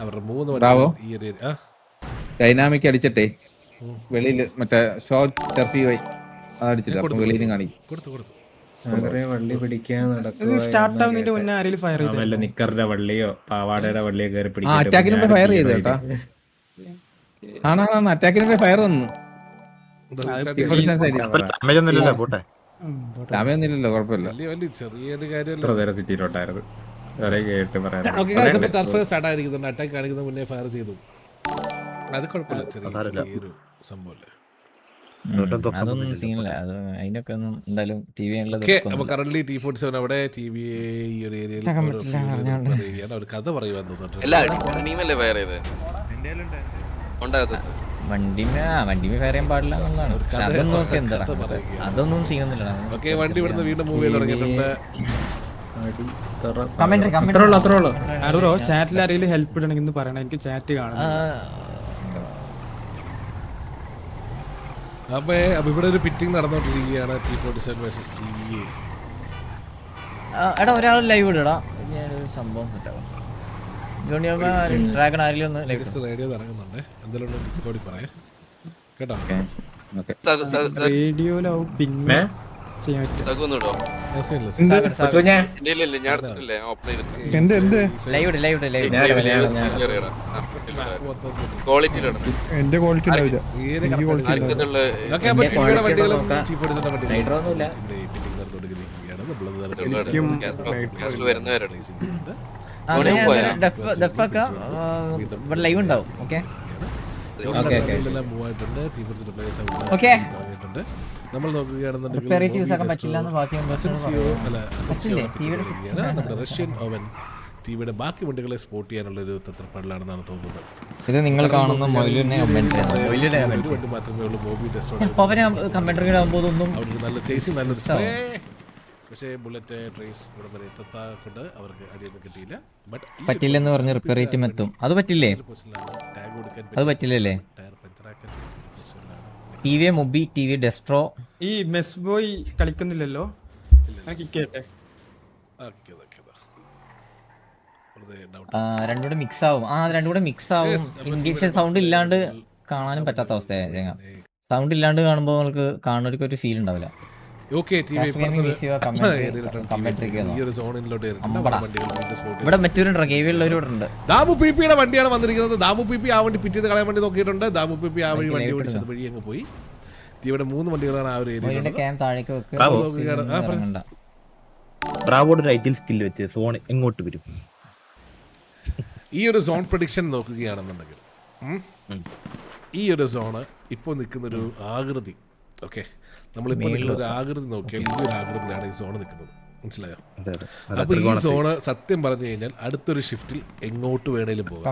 അവരുടെ 3 ബ്രാവോ വണ്ടികൾ ഈ ഒരു ഡൈനാമിക് അടിച്ചിട്ടേ വെളിയില് മറ്റേ ഷോർട്ട് ടെർഫി വൈ അതടിച്ചിട്ട് അപ്പൊ വെളിയിലും കാണിക്കും. കൊടുത്തു വള്ളി പിടിക്കാൻ സ്റ്റാർട്ട് ആവുന്നതിന്റെ മുന്നേ ആരെങ്കിലും ഫയർ ചെയ്തു നിക്കറിന്റെ വള്ളിയോ പാവാടയുടെ വള്ളിയോ കയറി ആ അറ്റാക്കിന് മുമ്പേ ഫയർ ചെയ്തു കേട്ടാ. ആണാണ് അറ്റാക്കിന് മുമ്പേ ഫയർ വന്നു. ഡാമേജൊന്നുമില്ലല്ലോ, കുഴപ്പമില്ല. ചെറിയൊരു കാര്യം സിറ്റിയിലോട്ടായിരുന്നു സ്റ്റാർട്ട് ആയിരിക്കുന്നുണ്ട്. അറ്റാക്ക് കാണിക്കുന്ന മുന്നേ ഫയർ ചെയ്തു. അത് കുഴപ്പമില്ല, ചെറിയൊരു സംഭവല്ലേ. അതൊന്നും സീനില്ല. അത് അതിനൊക്കെ ഒന്നും എന്തായാലും ടി വി അപ്പൊ കറന്റ് T47 അവിടെ TV ഈ ഒരു ഏരിയയിൽ ഒരു കഥ പറയുവാൻ വണ്ടിമേ ഫയർ ചെയ്യാൻ പാടില്ല എന്നുള്ളതാണ്. പക്ഷെ അതൊന്നും ഒക്കെ എന്താ അതൊന്നും സീനൊന്നുമില്ല. വണ്ടി ഇവിടുന്ന് വീണ്ടും മൂവ് ചെയ്ത് തുടങ്ങിയിട്ടുണ്ട്. ചാറ്റിൽ ആരെങ്കിലും ഹെൽപ്പ് ഇടണമെങ്കിൽ പറയണം, എനിക്ക് ചാറ്റ് കാണാം. അപ്പൊ ഇവിടെ ഒരു പിറ്റിംഗ് നടന്നോണ്ടിരിക്കുകയാണ്. T47 versus TVA. എടാ ഒരാൾ ലൈവ് ഇടാ, ഞാനൊരു സംഭവം സെറ്റാവും. ഡ്രാഗൺ ആരെങ്കിലും ഒന്ന് റേഡിയോ ഇറങ്ങുന്നുണ്ട്, എന്തെങ്കിലും ഡിസ്കോഡിൽ പറയാം കേട്ടോ. റേഡിയോയിലാവും പിന്നെ ചെയ്യാൻ എന്റെ ക്വാളിറ്റി ലൈവ് ഉണ്ടാവും. ഓക്കെ നമ്മൾ നോക്കുകയാണെന്നുണ്ടെങ്കിൽ റഷ്യൻ ഓവൻ ടിവിയുടെ ബാക്കി വണ്ടികളെ സ്പോട്ട് ചെയ്യാനുള്ള ഒരു തത്രപ്പാടിലാണെന്നാണ് തോന്നുന്നത്. ഇത് നിങ്ങൾ കാണുന്ന വണ്ടി മാത്രമേ ഉള്ളൂ. ബോബി അവർക്ക് നല്ല ചേസിങ്, നല്ലൊരു സ്പ്രേ. പക്ഷേ ബുള്ളറ്റ് ട്രേസ് ഇവിടെ വരെ എത്താക്കൊണ്ട് അവർക്ക് അടിയൊന്നും കിട്ടിയില്ല. ബട്ട് പറ്റില്ലെന്ന് പറഞ്ഞ് റിപ്പയർ റേറ്റും എത്തും. അത് പറ്റില്ലേ? അത് പറ്റില്ലല്ലേ? ടയർ പഞ്ചറാക്കാൻ TV മുബി, TV ഡെസ്ട്രോ. ഈ മെസ് ബോയ് കളിക്കുന്നില്ലല്ലോ, രണ്ടുകൂടെ മിക്സ് ആവും. രണ്ടുകൂടെ മിക്സ് ആവും. ഇൻഗേഷൻ സൗണ്ട് ഇല്ലാണ്ട് കാണാനും പറ്റാത്ത അവസ്ഥയാ. സൗണ്ട് ഇല്ലാണ്ട് കാണുമ്പോൾ നമുക്ക് കാണുന്നവർക്ക് ഒരു ഫീൽ ഉണ്ടാവില്ല. ഇവിടെ മറ്റൊരുണ്ടോ ഗേവിയുള്ളവരുണ്ട്. ദാമു പിപിയുടെ വണ്ടിയാണ് വന്നിരിക്കുന്നത്. ദാമു പിപി ആ വണ്ടി പിറ്റേന്ന് കളയാൻ വേണ്ടി നോക്കിയിട്ടുണ്ട്. ദാമു പിപി ആ വഴി വണ്ടി ഓടിച്ചത് വഴി അങ്ങ് പോയി. ഇവിടെ 3 വണ്ടികളാണ് ആ ഒരു ഏരിയയിൽ. എങ്ങോട്ട് വരും? ഈ ഒരു സോൺ പ്രഡിക്ഷൻ നോക്കുകയാണെന്നുണ്ടെങ്കിൽ ഈ ഒരു സോണ് ഇപ്പോൾ നിൽക്കുന്നൊരു ആകൃതി, ഓക്കെ, നമ്മളിപ്പോൾ നിൽക്കുന്ന ഒരു ആകൃതി നോക്കിയാൽ ഈ ഒരു ആകൃതിയിലാണ് ഈ സോണ് നിൽക്കുന്നത്. മനസ്സിലായോ? അപ്പൊ ഈ സോണ് സത്യം പറഞ്ഞു കഴിഞ്ഞാൽ അടുത്തൊരു ഷിഫ്റ്റിൽ എങ്ങോട്ട് വേണേലും പോകാം.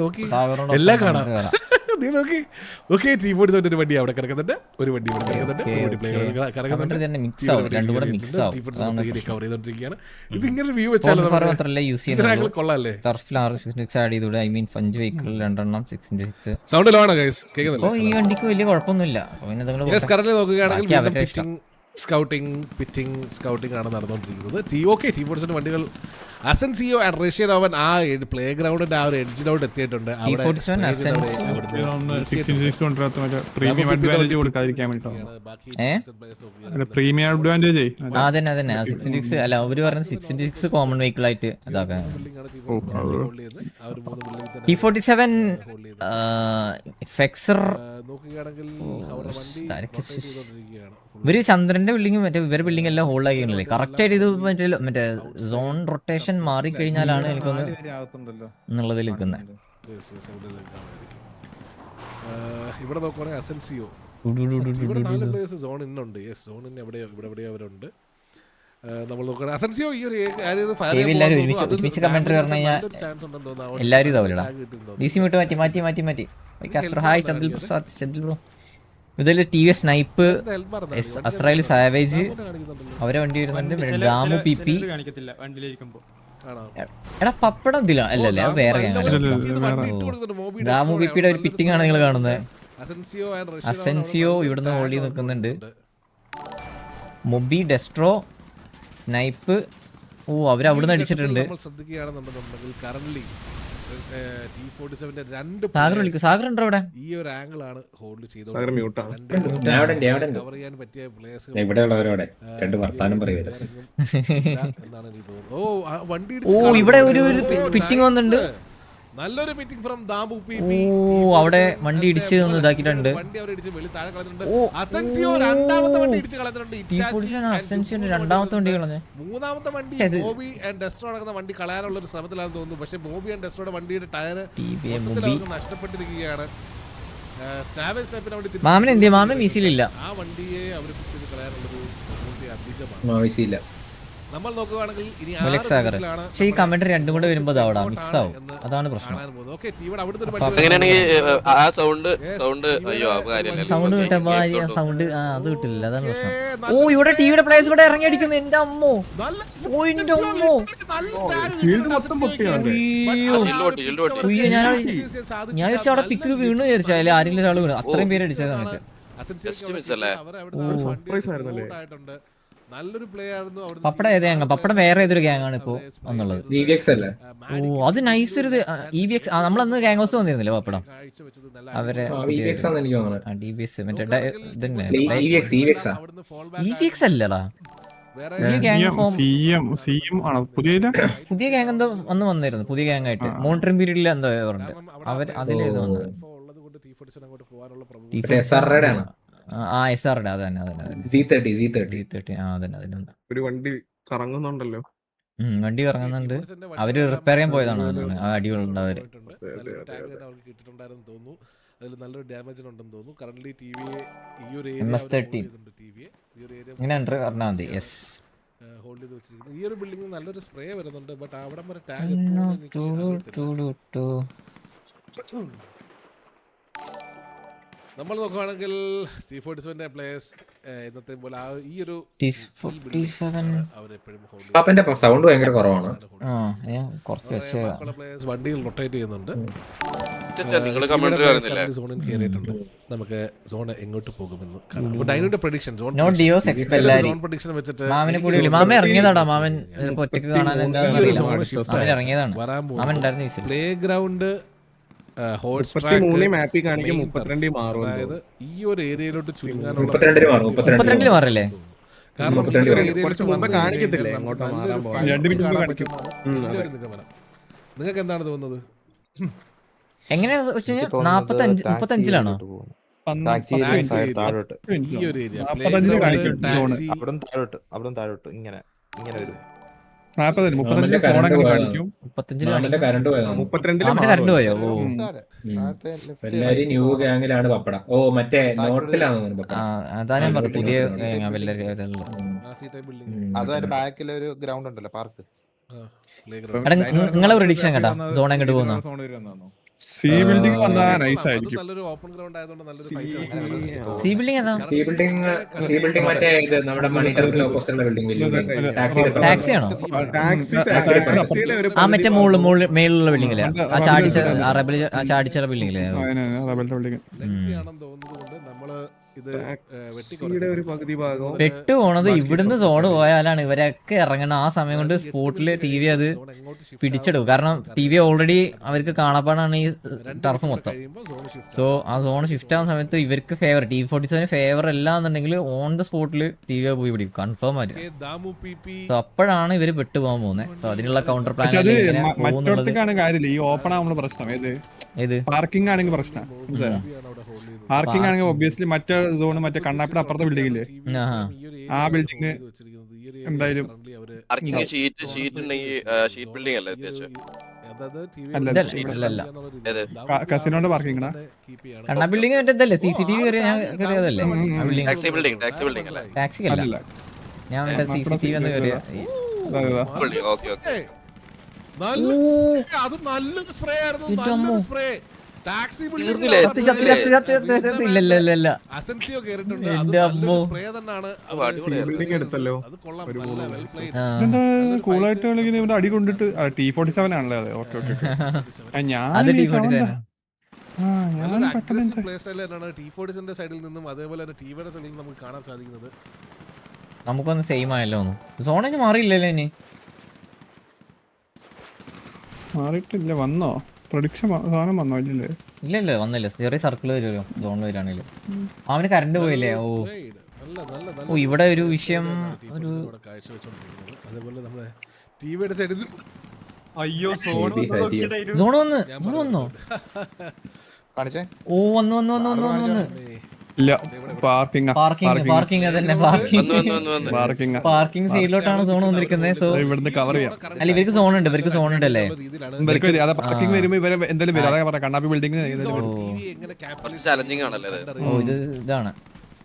നോക്കി എല്ലാം കാണാം. നീ നോക്കി ഓക്കെ. T47 ഒരു വണ്ടി അവിടെ കിടക്കുന്നുണ്ട്, ഒരു വണ്ടി ഇവിടെ കിടക്കുന്നുണ്ട്, കവർ ചെയ്തോണ്ടിരിക്കുകയാണ്. ഇതിങ്ങനെ വ്യൂ വെച്ചാൽ കൊള്ളാല്ലേ? സൗണ്ട് ലോ ആണ് ഗൈസ്, കേൾക്കുന്നില്ല. ഈ വണ്ടിക്ക് വലിയ കുഴപ്പമൊന്നുമില്ല. കറന്റ് നോക്കുകയാണെങ്കിൽ സ്കൗട്ടിംഗ് ആണ് നടന്നുകൊണ്ടിരിക്കുന്നത്. T47 വണ്ടികൾ അസൻസിയോ ആൻഡ് റഷ്യൻ ഓവൻ ആ പ്ലേ ഗ്രൗണ്ടിന്റെ ആ ഒരു എഡ്ജിലോട്ട് എത്തിയിട്ടുണ്ട്. പ്രീമിയം അഡ്വാൻറ്റേജ് കൊടുക്കാതിരിക്കാൻ പ്രീമിയം അഡ്വാൻറ്റേജ് അതന്നെ 66 അല്ല അവര് പറഞ്ഞത് 66 കോമൺ വെഹിക്കിൾ ആയിട്ട് ഇതാക്കാൻ. T47 ഫെക്സർ ഇവര് ചന്ദ്രന്റെ ബിൽഡിംഗ് മറ്റേ ഇവരുടെ ബിൽഡിംഗ് എല്ലാം ഹോൾഡ് ആക്കിയല്ലേ കറക്റ്റ് ആയിട്ട്. ഇത് മറ്റേ സോൺ റൊട്ടേഷൻ മാറിക്കഴിഞ്ഞാലാണ് എനിക്കൊന്ന് എന്നുള്ളതിൽ നിൽക്കുന്നത്. ഇവിടെ നോക്കുവാണെങ്കിൽ അസൻസിയോ സോൺ ഇന്നുണ്ട്. യെസ്, സോണിന് ഇവിടെ അവരുണ്ട്. നമ്മൾ നോക്കുകയാണെങ്കിൽ അസൻസിയോ ഈ ഒരു എല്ലാരും ഇതാവില്ലടാ. DC മാറ്റി ഹായ് ചന്ദ്രിൽ പ്രസാദ്, ചന്ദ്രിൽ ബ്രോ. ഇതിൽ TV സ്നൈപ്പ്, അസ്രായേൽ സാവേജ് അവരെ വണ്ടി വരുന്നുണ്ട്. ദാമു പിപി. എടാ പപ്പടം ഇതില അല്ലല്ലേ, അത് വേറെ. ദാമു പിപിയുടെ ഒരു പിറ്റിംഗ് ആണ് നിങ്ങൾ കാണുന്നത്. അസെൻസിയോ ഇവിടുന്ന് ഹോൾഡ് ചെയ്ത് നിൽക്കുന്നുണ്ട്. മൊബി, ഡെസ്ട്രോ, സ്നൈപ്പ്. അവരവിടുന്ന് അടിച്ചിട്ടുണ്ട്. T47 രണ്ട് സാഗർ വിളിക്കും. സാഗർ ഉണ്ടോ അവിടെ? ഈ ഒരു ആംഗിൾ ആണ് ഹോൾഡ് ചെയ്തത്. ഞാൻ അവിടെ ഉണ്ട്. കവർ ചെയ്യാൻ പറ്റിയ പ്ലേയേഴ്സ് ഇവിടെ ഉള്ളവരോടെ രണ്ട് വർത്താനം പറയുന്നത്. എന്നാണ് എനിക്ക് തോന്നുന്നത്. ഓ വണ്ടി ഇവിടെ ഒരു പിറ്റിംഗ് വന്നിട്ടുണ്ട്. നല്ലൊരു മീറ്റിംഗ് ഫ്രം ദാമു പി. അവിടെ വണ്ടി ഇടിച്ച് ഒന്ന് ഇതാക്കിയിട്ടുണ്ട്. വണ്ടി അവർ ഇടിച്ച് വെളി താഴെ കളഞ്ഞിട്ടുണ്ട്. അസെൻസിയോ രണ്ടാമത്തെ വണ്ടി ഇടിച്ച് കളഞ്ഞിട്ടുണ്ട്. അസെൻസിയോന്റെ രണ്ടാമത്തെ വണ്ടി കളഞ്ഞു. മൂന്നാമത്തെ വണ്ടി ബോബി ആൻഡ് ഡെസ്ട്രോ നടക്കുന്ന വണ്ടി കളയാനുള്ള ഒരു ശ്രമത്തിലാണെന്ന് തോന്നുന്നു. പക്ഷെ ബോബി ആൻഡ് ഡെസ്ട്രോയുടെ വണ്ടിയുടെ ടയർ നഷ്ടപ്പെട്ടിരിക്കുകയാണ്. മാമൻ എന്ത് മാമൻ വീസിലില്ല. ആ വണ്ടിയെ അവർ കളയാനുള്ളൊരു അധികമാണ്. ആവശ്യമില്ല. നമ്മൾ നോക്കുകയാണെങ്കിൽ ഇനി പക്ഷെ ഈ കമന്റ് രണ്ടും കൂടെ വരുമ്പോ അവിടെ മിക്സ് ആവും. അതാണ് പ്രശ്നം. സൗണ്ട് കിട്ടുമ്പോ സൗണ്ട് അത് കിട്ടില്ല. അതാണ് പ്രശ്നം. ഓ ഇവിടെ ടിവിയുടെ പ്ലേസ് ഇവിടെ ഇറങ്ങി അടിക്കുന്നു. എന്റെ അമ്മോ, ഓ എന്റെ അമ്മോ, ഞാൻ വിചാരിച്ച അവിടെ പിക്ക് വീണു വിചാരിച്ചു. അതിൽ ആരെങ്കിലും ഒരാൾ വീണു. അത്രയും പേര് അടിച്ച സമയത്ത് നല്ലൊരു പ്ലേ ആയിരുന്നു. പപ്പട ഏത് ഗ്യാങ്? പപ്പടം വേറെ ഏതൊരു ഗ്യാങ് ആണ് ഇപ്പോ വന്നുള്ളത്? ഓ അത് നൈസ് ഒരു EVX. നമ്മളന്ന് ഗ്യാങ് ഹൗസ് വന്നിരുന്നില്ലേ പപ്പടം? അവരെ DBS മറ്റേ EVX അല്ലടാ, പുതിയ ഗ്യാങ് എന്തോ വന്നിരുന്നു. പുതിയ ഗ്യാങ് ആയിട്ട് മോണിറ്ററിംഗ് പീരീഡിൽ എന്തോ ഉണ്ട് അവർ. അതിലേത് വന്നത് SR യുടെ അതന്നെ ഒരു വണ്ടി കറങ്ങുന്നുണ്ടല്ലോ. വണ്ടി കറങ്ങുന്നുണ്ട്. അവര് റിപ്പയർ ചെയ്യാൻ പോയതാണ് അടികളുണ്ട്. അവര് നല്ലൊരു ഡാമേജ് ഉണ്ടെന്ന് തോന്നുന്നു. കറന്റ്ലി MS13 ഇങ്ങനെ എൻട്രി പറഞ്ഞാൽ മതി. യെസ് ഹോൾഡ് ചെയ്ത് വെച്ചിരിക്കുന്നു. ഈ ഒരു ബിൽഡിംഗ് നല്ലൊരു സ്പ്രേ വരുന്നുണ്ട്. ബട്ട് അവിടെ വരെ ടാഗ് നമ്മൾ നോക്കുകയാണെങ്കിൽ T47 പ്ലേയേഴ്സ് ഇന്നത്തെ പോലെ ഈ ഒരു പാപ്പന്റെ സൗണ്ട് ഭയങ്കര കുറവാണ്. പ്ലേയേഴ്സ് വണ്ടിയിൽ റൊട്ടേറ്റ് ചെയ്യുന്നുണ്ട്. സോണിൽ കയറിയിട്ടുണ്ട്. നമുക്ക് സോൺ എങ്ങോട്ട് പോകുമെന്ന് കാണാം. ഡൈനോയുടെ പ്രഡിക്ഷൻ സോൺ പ്രഡിക്ഷൻ വെച്ചിട്ട് മാമൻ ഇറങ്ങിയതാടാ. മാമൻ ഒറ്റക്ക് കാണാൻ ഇറങ്ങിയതാണ്. പ്ലേ ഗ്രൗണ്ട് അതായത് ഈ ഒരു ഏരിയയിലോട്ട് ചുരുങ്ങാനുള്ള 32 മാറില്ലേ? കാരണം നിങ്ങൾക്ക് എന്താണ് തോന്നുന്നത്? എങ്ങനെയാ 45-35ലാണോ? ഈ ഒരു ഏരിയ ഇങ്ങനെ വരും. 35 കറണ്ട് പോയോ? എല്ലാരും ന്യൂ ഗാങ്ങിലാണ് പപ്പട. ഓ മറ്റേ നോട്ടിലാണ് അതാ ഞാൻ പറഞ്ഞു. പുതിയ അതൊരു ബാക്കിലൊരു ഗ്രൗണ്ട് ഉണ്ടല്ലോ, പാർക്ക്. നിങ്ങളെ പ്രഡിക്ഷൻ കേട്ടാ സോൺ എങ്ങോട്ട് പോകുന്നു? സി ബിൽഡിംഗ് വന്നാ നൈസ് ആയിരിക്കും. നല്ലൊരു ഓപ്പൺ ഗ്രൗണ്ട് ആയതുകൊണ്ട് നല്ലൊരു സി ബിൽഡിംഗ് ഏതാ? സി ബിൽഡിംഗ് മറ്റേ ഇത് നമ്മുടെ മണിറ്ററിന്റെ ഓപ്പോസിറ്റുള്ള ബിൽഡിംഗ് ടാക്സി ആണോ? ആ മറ്റേ മേളിലുള്ള ബിൽഡിംഗിലെ ആ ചാടിച്ച ബിൽഡിംഗിലെ പെട്ടു പോണത്. ഇവിടുന്ന് സോണ് പോയാലാണ് ഇവരൊക്കെ ഇറങ്ങണം. ആ സമയം കൊണ്ട് സ്പോട്ടില് TV അത് പിടിച്ചെടുക്കും. കാരണം TV ഓൾറെഡി അവർക്ക് കാണാപ്പാടാണ് ഈ ടർഫ് മൊത്തം. സോ ആ സോൺ ഷിഫ്റ്റ് ആവുന്ന സമയത്ത് ഇവർക്ക് ഫേവർ T47 ഫേവർ അല്ല എന്നുണ്ടെങ്കിൽ ഓൺ ദ സ്പോട്ടില് TV പോയി പിടിക്കും കൺഫേം ആയിട്ട്. സോ അപ്പോഴാണ് ഇവര് പെട്ടുപോകാൻ പോകുന്നത്. സോ അതിനുള്ള കൗണ്ടർ പ്ലാൻ ഈ ഓപ്പൺ ആവുന്ന പ്രശ്നം ഏത് പാർക്കിംഗ് ആണെങ്കിൽ പ്രശ്നം. പാർക്കിംഗ് ആണെങ്കിൽ ഒബ്വിയസ്ലി മറ്റേ സോൺ മറ്റേ കണ്ണാപ്പിയുടെ അപ്പുറത്തെ ബിൽഡിംഗ് ഇല്ലേ, ആ ബിൽഡിംഗ് എന്തായാലും കസിനോന്റെ പാർക്കിംഗ് കണ്ണാ ബിൽഡിംഗ് മറ്റേതല്ലേ CCTV കയറിയതല്ലേ? ടാക്സി അല്ല, ഞാൻ മറ്റേ CCTV ഒന്ന് കയറിയ. നല്ലൊരു സ്പ്രേ ആയിരുന്നു. സ്പ്രേ ടാക്സി ഇല്ല അസെൻസിയോ കേറിട്ടുണ്ട്. സ്പ്രേ തന്നെയാണ്. കൂളായിട്ട് ഇവിടെ അടി കൊണ്ടിട്ട് T47 ആണല്ലേ? അതെ, ഓക്കെ T47 സൈഡിൽ നിന്നും അതേപോലെ തന്നെ ടിവിയുടെ സൈഡിൽ നിന്നും നമുക്ക് കാണാൻ സാധിക്കുന്നത്. നമുക്കൊന്ന് സെയിം ആയല്ലോ. സോണേജ് മാറിയില്ലല്ലോ. ഇനി മാറിയിട്ടില്ല. വന്നോ? പ്രൊഡിക്ഷൻ സാധനം വന്നോ ഇല്ലല്ലേ? ഇല്ല വന്നില്ല, ചെറിയ സർക്കിൾ വരുമല്ലോ സോണിൽ വരാണെങ്കിലും. അവന് കറണ്ട് പോയില്ലേ? ഓ ഇവിടെ ഒരു വിഷയം ഒരു അതേപോലെ നമ്മുടെ ടിവിയുടെ സൈഡിൽ അയ്യോ സോൺ വന്നോ? കാണിച്ചേ. ഓ വന്നു. ഇല്ല, പാർക്കിംഗ് അതന്നെ പാർക്കിംഗ് സൈഡിലോട്ടാണ് സോൺ വന്നിരിക്കുന്നത്. സോ ഇവിടുന്ന് കവർ ചെയ്യാം. അല്ല ഇവർക്ക് സോൺ ഉണ്ട് അല്ലേ? പാർക്കിംഗ് വരുമ്പോ ഇവരെ എന്തെങ്കിലും വരും. അതാ പറയാം, കണ്ണാപ്പി ബിൽഡിംഗ്. ഓ ഇതാണ്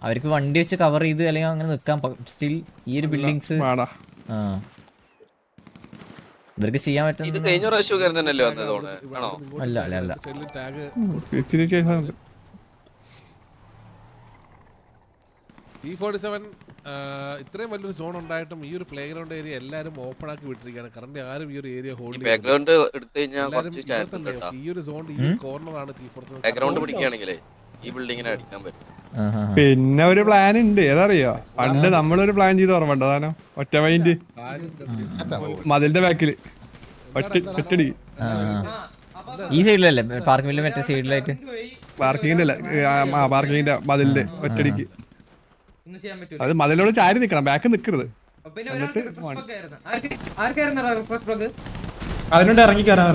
അവർക്ക് വണ്ടി വെച്ച് കവർ ചെയ്ത് അല്ലെങ്കിൽ അങ്ങനെ നിക്കാൻ സ്റ്റിൽ ഈ ഒരു ബിൽഡിങ്സ് ഇവർക്ക് ചെയ്യാൻ പറ്റും. അല്ല T47 ഇത്രയും വലിയൊരു സോൺ ഉണ്ടായിട്ടും ഈ ഒരു പ്ലേ ഗ്രൗണ്ട് ഏരിയ എല്ലാരും ഓപ്പൺ ആക്കി വിട്ടിരിക്കുകയാണ്. കറന്റ് ആരും ഈ ഒരു ഏരിയ ഹോൾഡ് ഈ ഒരു സോൺ ഈ കോർണർ ആണ് T47. പിന്നെ ഒരു പ്ലാൻ ഉണ്ട്, ഏതറിയോ? പണ്ട് നമ്മളൊരു പ്ലാൻ ചെയ്ത് ഓർമ്മ ഉണ്ടോ? അതാനോ ഒറ്റ മൈൻഡ് മതിലിന്റെ ബാക്കില് ഒറ്റടി. ഈ സൈഡിലല്ലേ പാർക്കിംഗ്, മറ്റേ സൈഡിലായിട്ട് പാർക്കിങ്ങിന്റെ അല്ല, പാർക്കിങ്ങിന്റെ മതിലിന്റെ ഒറ്റടിക്ക്. അത് മതിലോട് ചാരി നിക്കണം, ബാക്ക് നിക്കരുത്. അതിനോട് ഇറങ്ങി കയറാൻ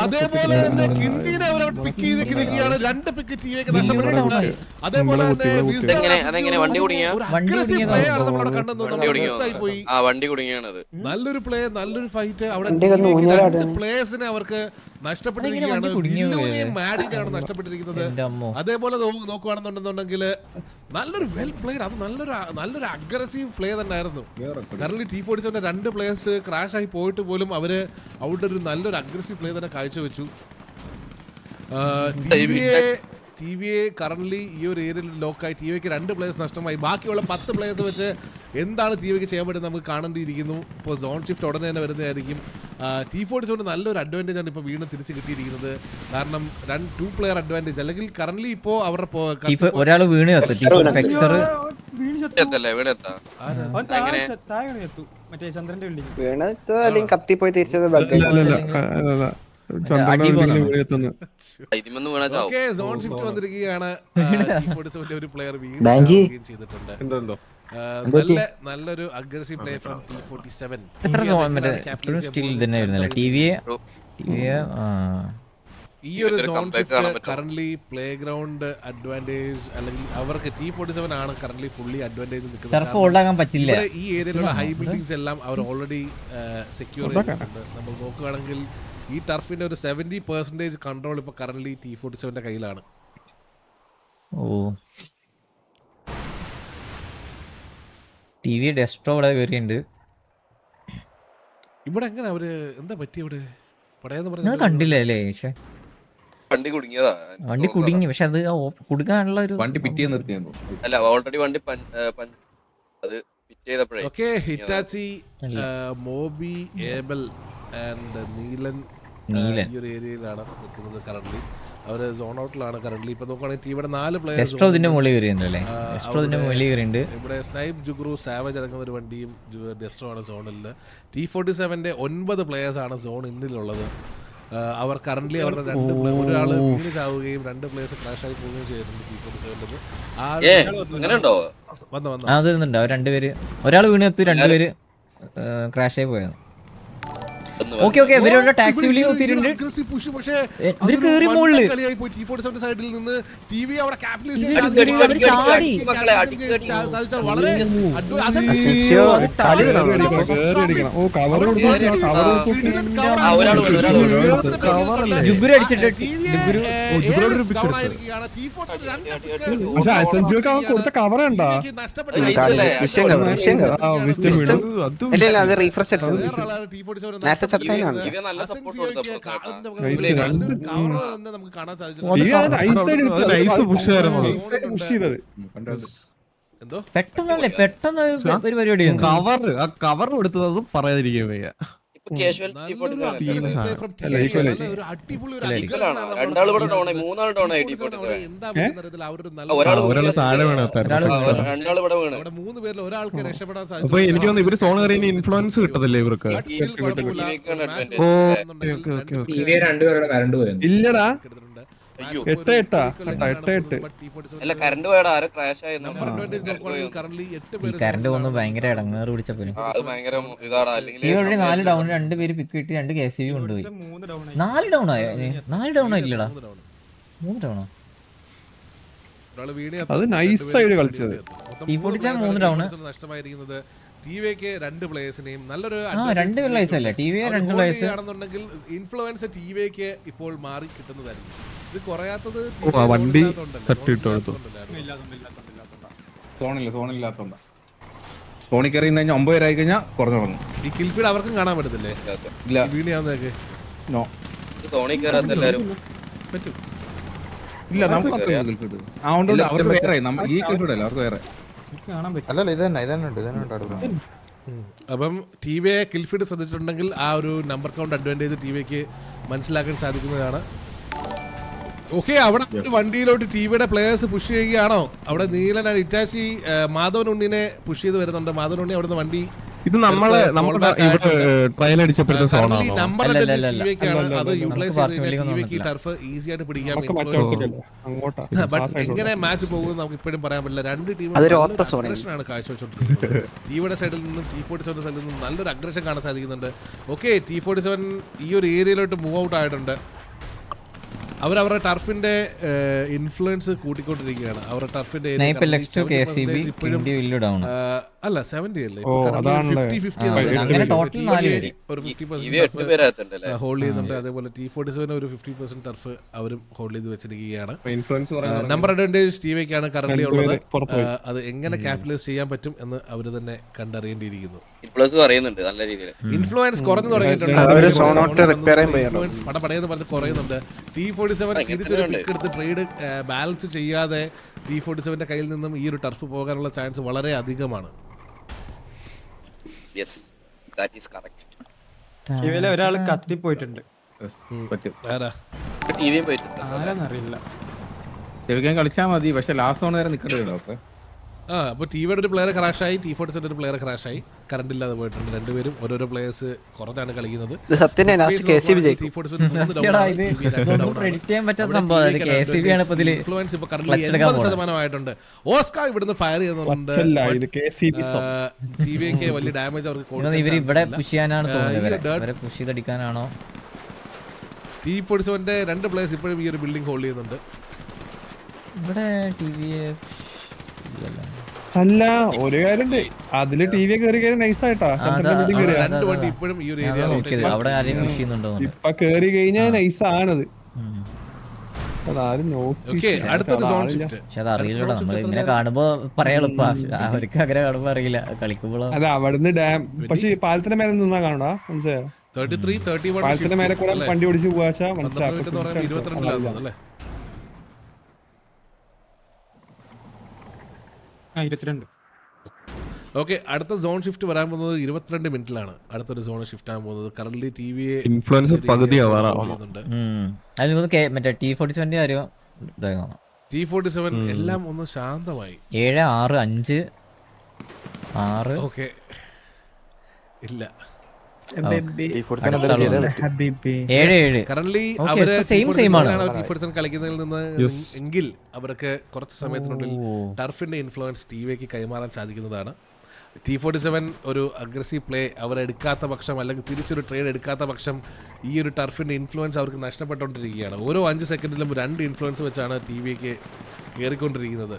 അതേപോലെ തന്നെ കിന്തിനെ അവർ പിക്ക് ചെയ്തിരിക്കുകയാണ്. 2 പിക്ക് ടീമിലേക്ക് നഷ്ടപ്പെട്ടിട്ടുണ്ട്. അതേപോലെ നല്ലൊരു പ്ലേ, നല്ലൊരു ഫൈറ്റ് അവിടെ പ്ലേയേഴ്സിനെ അവർക്ക് നഷ്ടപ്പെട്ടിരിക്കുകയാണ്. മാഡിനാണ് നഷ്ടപ്പെട്ടിരിക്കുന്നത്. അതേപോലെ നോക്കുകയാണെന്നുണ്ടെന്നുണ്ടെങ്കിൽ നല്ലൊരു വെൽ പ്ലേഡ്, അത് നല്ലൊരു അഗ്രസീവ് പ്ലേ തന്നെ ആയിരുന്നു. കാരണം T47 2 പ്ലേയേഴ്സ് ക്രാഷ് ആയി പോയിട്ട് പോലും അവര് അവിടെ ഒരു നല്ലൊരു അഗ്രസീവ് പ്ലേ തന്നെ കാഴ്ചവെച്ചു. TVA കറന്റ് ഈ ഒരു ഏരിയയിൽ ലോക്കായി. TVക്ക് 2 പ്ലേയേഴ്സ് നഷ്ടമായി. ബാക്കിയുള്ള 10 പ്ലേയേഴ്സ് വെച്ച് എന്താണ് TVക്ക് ചെയ്യാൻ പറ്റുന്നത് നമുക്ക് കാണേണ്ടിയിരിക്കുന്നു. ഇപ്പോൾ സോൺ ഷിഫ്റ്റ് ഉടനെ തന്നെ വരുന്നതായിരിക്കും. T47 നല്ലൊരു അഡ്വാൻറ്റേജ് ആണ് ഇപ്പോൾ വീണ്ടും തിരിച്ച് കിട്ടിയിരിക്കുന്നത്. കാരണം 2 പ്ലെയർ അഡ്വാൻറ്റേജ്, അല്ലെങ്കിൽ കറന്റ് ഇപ്പോൾ അവരുടെ ഒരാൾ വീണ് മറ്റേ ചന്ദ്രന്റെ ബിൽഡിംഗ് കത്തിപ്പോയി തിരിച്ചത്. സോൺ ഷിഫ്റ്റ് വന്നിരിക്കുകയാണ്. ഒരു പ്ലെയർ വീണ്ടും ചെയ്തിട്ടുണ്ട്. നല്ലൊരു അഗ്രസീവ് പ്ലേ ഫ്രം T47. ഈ ഒരു zone shift currently play ground advantage, അല്ലെങ്കിൽ അവർക്ക് T47 ആണ് കറന്റ്ലി ഫുള്ളി അഡ്വാൻറ്റേജ് നിൽക്കുന്നത്. ഈ ഏരിയയിലുള്ള ഹൈ ബിൽഡിംഗ്സ് എല്ലാം അവർ ഓൾറെഡി സെക്യൂർ ചെയ്തിട്ടുണ്ട്. നമ്മൾ നോക്കുകയാണെങ്കിൽ ഈ ടർഫിന്റെ ഒരു 70% കൺട്രോൾ ഇപ്പൊ കറന്റ്ലി T47 കയ്യിലാണ്. ഡെസ്ട്രോ ഇവിടെ കയറിയുണ്ട്. ഇവിടെ എങ്ങനെ അവര് എന്താ പറ്റി ഇവിടെ പടയെന്ന് കണ്ടില്ലേ അല്ലേ? വണ്ടി കുടുങ്ങിയതാ. വണ്ടി കുടുങ്ങി, പക്ഷെ അത് കുടുങ്ങാനുള്ള ഒരു വണ്ടി പിറ്റിയെ നിർത്തിയോ? അല്ല, ഓൾറെഡി വണ്ടി അത് പിറ്റ് ചെയ്തപ്പോഴേ. Okay, Hitachi, Mobi, Abel and Neelan ഈ ഒരു ഏരിയയിലാണ് നിൽക്കുന്നത് കറന്റ്ലി. അവര് സോൺ ഔട്ടിലാണ് കറന്റ്ലി. ഇപ്പൊ നോക്കുകയാണെങ്കിൽ ഇവിടെ 4 പ്ലേയേഴ്സ് ഇവിടെ സ്നൈപ്പ്, ജുഗ്രു, സാവേജ് അടങ്ങുന്ന ഒരു വണ്ടിയും ഡെസ്ട്രോ ആണ് സോണിൽ. T47 9 പ്ലേയേഴ്സ് ആണ് സോൺ ഇന്നിലുള്ളത്. അവർ കറന്റ്ലി അവരുടെ ഒരാള് വീണ് ചാവുകയും 2 പ്ലേയേഴ്സ് ക്രാഷ് ആയി പോവുകയും ചെയ്തിട്ടുണ്ട് T47. രണ്ടുപേര്, ഒരാൾ വീണ് 2 പേര് ക്രാഷ് ആയി പോയത്. ഓക്കെ ഇവരുടെ ടാക്സി വിളി നോക്കിയിട്ടുണ്ട്. ഇവര് കേറി മുകളില് ജുഗുരു അടിച്ചിട്ട് കൊടുത്ത കവർ ഉണ്ടോ? പെട്ടെന്നല്ലേ പെട്ടെന്ന് ഒരു പരിപാടി കവർ കൊടുത്തത് പറയാതിരിക്കുക. ഒരാള് താഴെ വീണ മൂന്ന് പേരിൽ ഒരാൾക്ക് രക്ഷപ്പെടാൻ അപ്പൊ എനിക്ക് തോന്നുന്നു ഇവര് സോൺ കയറി ഇൻഫ്ലുവൻസ് കിട്ടത്തില്ലേ ഇവർക്ക്? രണ്ടുപേരുടെ കറണ്ട് പോയിരുന്നു. ഇല്ലടാ അയ്യോ 8-8 അല്ല കറണ്ട് പോയടാ ആരോ ക്രാഷ് ആയി ഈ കറണ്ട് വന്ന് ഭയങ്കര ഇടങ്ങേറ് പിടിച്ചപ്പോ അത് ഭയങ്കര ഇതാടാ അല്ലെങ്കിൽ ഈ വഴി 4 ഡൗൺ 2 പേര് പിക്ക് കിട്ടി 2 KCB കൊണ്ടുപോയി. 4 ഡൗൺ ആയോ? 4 ഡൗൺ ആയില്ലടാ, 3 ഡൗണോ? അത് നൈസായിട്ട് കളിച്ചത്. T47 3 ഡൗൺ നഷ്ടമായിരിക്കുന്നത് ടിവിക്ക് 2 പ്ലേയേഴ്സിനെയും നല്ലൊരു 2 പ്ലേയേഴ്സ് അല്ലേ ടിവി 2 പ്ലേയേഴ്സ് ആണെന്നുണ്ടെങ്കിൽ ഇൻഫ്ലുവൻസ് ടിവിക്ക് ഇപ്പോൾ മാറി കിട്ടുന്നതായിരിക്കും. ഇത് കുറയാത്തത് വണ്ടി തട്ടിയിട്ട് കൊടുത്തു. സോണില്ലാത്തോണ്ടാ. സോണി കയറി 9 പേരായി കഴിഞ്ഞാൽ കുറഞ്ഞു തുടങ്ങും. ഈ കിൽഫീഡ് അവർക്കും കാണാൻ പറ്റത്തില്ലേ? ഇല്ല വീണിയാവുന്നതൊക്കെ നോ സോണി കയറാത്ത എല്ലാരും പറ്റും. ഇല്ല നമുക്ക് അതുകൊണ്ട് അവർക്ക് വേറെ ഈ കിൽഫീഡല്ല അവർക്ക് വേറെ. അല്ലല്ല ഇത് തന്നെ ഉണ്ട്. അപ്പം ടിവിയെ കിൽഫീഡ് ശ്രദ്ധിച്ചിട്ടുണ്ടെങ്കിൽ ആ ഒരു നമ്പർ കൗണ്ട് അഡ്വാൻറ്റേജ് ടിവിക്ക് മനസ്സിലാക്കാൻ സാധിക്കുന്നതാണ്. ഓക്കെ, അവിടെ ഒരു വണ്ടിയിലോട്ട് ടിവിയുടെ പ്ലേയേഴ്സ് പുഷ് ചെയ്യുകയാണോ? അവിടെ നീലൻ ഇറ്റാച്ചി മാധവൻ ഉണ്ണിനെ പുഷ് ചെയ്ത് വരുന്നുണ്ട്. മാധവൻ ഉണ്ണി അവിടുന്ന് വണ്ടി ഇത് നമ്മുടെ ട്രയൽ അടിച്ചപ്പോഴത്തെ സോണാണോ? അത് യൂട്ടിലൈസ് ചെയ്ത് ടർഫ് ഈസി ആയിട്ട് പിടിക്കാൻ എങ്ങനെ മാച്ച് പോകുമെന്ന് നമുക്ക് ഇപ്പോഴും പറയാൻ പറ്റില്ല. 2 ടീമും ആണ് കാഴ്ചവെച്ചോണ്ടിരിക്കുന്നത്. ടിവിയുടെ സൈഡിൽ നിന്നും T47 സൈഡിൽ നിന്നും നല്ലൊരു അഗ്രഷൻ കാണാൻ സാധിക്കുന്നുണ്ട്. ഓക്കെ, T47 ഈ ഒരു ഏരിയയിലോട്ട് മൂവ് ഔട്ട് ആയിട്ടുണ്ട്. അവരവരുടെ ടർഫിന്റെ ഇൻഫ്ലുവൻസ് കൂട്ടിക്കൊണ്ടിരിക്കുകയാണ്. അവരുടെ ടർഫിന്റെ അല്ല 70 അല്ലേ ഹോൾഡ് ചെയ്യുന്നുണ്ട്. അതേപോലെ T47 ഒരു 50% ടർഫ് അവരും ഹോൾഡ് ചെയ്ത് വെച്ചിരിക്കുകയാണ്. നമ്പർ അഡ്വാൻറ്റേജ് ടിവിക്കാണ് കറന്റ് ഉള്ളത്. അത് എങ്ങനെ ക്യാപിറ്റലൈസ് ചെയ്യാൻ പറ്റും എന്ന് അവര് തന്നെ കണ്ടറിയേണ്ടിയിരിക്കുന്നു. ഇൻഫ്ലുവൻസ് കുറഞ്ഞു തുടങ്ങിയിട്ടുണ്ട്. പടപടയെന്ന് പറഞ്ഞ് കുറയുന്നുണ്ട്. T47 തിരിച്ചൊരു പിക്ക് എടുത്ത് ട്രേഡ് ബാലൻസ് ചെയ്യാതെ T47ന്റെ കയ്യിൽ നിന്നും ഈ ഒരു ടർഫ് പോകാനുള്ള ചാൻസ് വളരെ അധികമാണ്. ഒരാള് കത്തിപ്പോയിട്ടുണ്ട്. അറിയില്ല കളിച്ചാ മതി, പക്ഷെ ലാസ്റ്റ് സോൺ വരെ നിൽക്കേണ്ടി. അപ്പോൾ ടിവിയുടെ ഒരു പ്ലെയർ ക്രാഷായി, T47 ഒരു പ്ലെയർ ക്രാഷായി, കറണ്ട് ഇല്ലാതെ പോയിട്ടുണ്ട്. രണ്ടുപേരും ഓരോരോ പ്ലേയേഴ്സ് കുറഞ്ഞാണ് കളിക്കുന്നത്. ശതമാനമായിട്ടുണ്ട്. ഓസ്കാർ ഇവിടുന്ന് ഫയർ ചെയ്യുന്നുണ്ട്. ടിവിക്ക് വലിയ ഡാമേജ് അവർക്ക് ഇവിടെ പുഷ് ചെയ്യാനാണ് തോന്നുന്നത്. പുഷ് ചെയ്തടിക്കാനാണോ? T47ന്റെ 2 പ്ലേയേഴ്സ് ഇപ്പോഴും ഈ ഒരു ബിൽഡിംഗ് ഹോൾഡ് ചെയ്യുന്നുണ്ട്. ഇവിടെ ടിവിയെ അല്ല ഒരു കാര്യണ്ട്, അതില് ടിവി കയറി നൈസായിട്ടാ ഇപ്പൊ കേറി കഴിഞ്ഞാൽ നൈസാണത്. ഇങ്ങനെ കാണുമ്പോ പറയാളുപ്പ, അവർക്ക് അങ്ങനെ കാണുമ്പോ അറിയില്ല, കളിക്കുമ്പോഴോ. അതെ, അവിടുന്ന് ഡാം പക്ഷെ പാലത്തിന്റെ മേലെ നിന്നാ കാണൂടാ, മനസ്സിലായോ? പാലത്തിന്റെ മേലെ കൂടെ വണ്ടി ഓടിച്ച് പോവാച്ചാ മനസ്സിലാക്കും. ഓക്കെ, അടുത്ത സോൺ ഷിഫ്റ്റ് വരാൻ പോകുന്നത് 22 മിനിറ്റിലാണ്. അടുത്തൊരു സോൺ ഷിഫ്റ്റ് ആകാൻ പോകുന്നത്. കറന്റ് ടിവിയെ ഇൻഫ്ലുവൻസ് T47 എല്ലാം ഒന്ന് ശാന്തമായി. 7 6 5 6 ഓക്കെ ഇല്ല കളിക്കുന്നതിൽ നിന്ന് എങ്കിൽ അവർക്ക് കുറച്ച് സമയത്തിനുള്ളിൽ ടർഫിന്റെ ഇൻഫ്ലുവൻസ് ടിവിക്ക് കൈമാറാൻ സാധിക്കുന്നതാണ്. T47 ഒരു അഗ്രസീവ് പ്ലേ അവരെടുക്കാത്ത പക്ഷം, അല്ലെങ്കിൽ തിരിച്ചൊരു ട്രേഡ് എടുക്കാത്ത പക്ഷം ഈ ഒരു ടർഫിന്റെ ഇൻഫ്ലുവൻസ് അവർക്ക് നഷ്ടപ്പെട്ടുകൊണ്ടിരിക്കുകയാണ്. ഓരോ 5 സെക്കൻഡിലും 2 ഇൻഫ്ലുവൻസ് വെച്ചാണ് ടിവിക്ക് കയറിക്കൊണ്ടിരിക്കുന്നത്.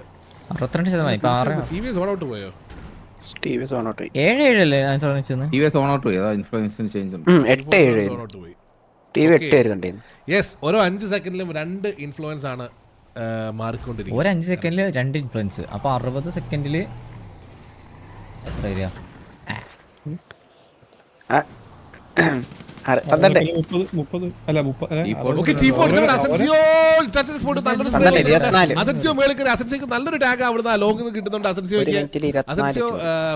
62%. ടിവി സോൺ ഔട്ട് പോയോ? ഓരോ 5 സെക്കൻഡിലും 2 ഇൻഫ്ലുവൻസ് ആണ് മാറിക്കൊണ്ടിരിക്കുന്നത്. ഒരു 5 സെക്കൻഡില് 2 ഇൻഫ്ലുവൻസ്. അപ്പൊ 60 സെക്കൻഡില് എത്ര വരിക? നല്ലൊരു ടാഗ് അവിടുന്ന് ലോങ്ങിൽ നിന്ന് കിട്ടുന്നുണ്ട്. അസൻസിയോ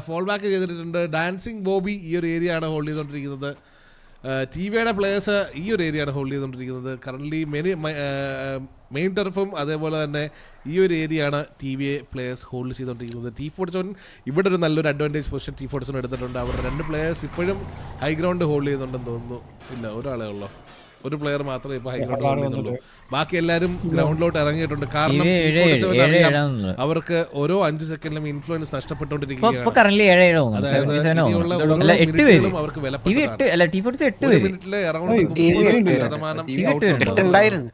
ഫോൾ ബാക്ക് ചെയ്തിട്ടുണ്ട്. ഡാൻസിങ് ബോബി ഈ ഒരു ഏരിയ ആണ് ഹോൾഡ് ചെയ്തോണ്ടിരിക്കുന്നത്. ടി വിയുടെ പ്ലേയേഴ്സ് ഈ ഒരു ഏരിയയാണ് ഹോൾഡ് ചെയ്തുകൊണ്ടിരിക്കുന്നത്. കറൻ്റ്ലി മെയിൻ ടർഫും അതേപോലെ തന്നെ ഈ ഒരു ഏരിയയാണ് T V A players hold ചെയ്തുകൊണ്ടിരിക്കുന്നത്. T47 ഇവിടെ ഒരു നല്ലൊരു അഡ്വാൻറ്റേജ് പൊസിഷൻ T47 എടുത്തിട്ടുണ്ട്. അവരുടെ 2 പ്ലേയേഴ്സ് ഇപ്പോഴും ഹൈ ഗ്രൗണ്ട് ഹോൾഡ് ചെയ്യുന്നുണ്ടെന്ന് തോന്നുന്നു. ഇല്ല, ഒരാളേ ഉള്ളൂ, ഒരു പ്ലെയർ മാത്രമേ ഇപ്പോൾ ഹൈ ഗ്രൗണ്ട് ഹോൾഡ് ചെയ്യുന്നുള്ളൂ. ബാക്കി എല്ലാവരും ഗ്രൗണ്ടിലോട്ട് ഇറങ്ങിയിട്ടുണ്ട്. കാരണം അവർക്ക് ഓരോ 5 സെക്കൻഡിലും ഇൻഫ്ലുവൻസ് നഷ്ടപ്പെട്ടുകൊണ്ടിരിക്കുകയാണ്. അവർക്ക് മിനിറ്റിലെ അറൗണ്ട് 30%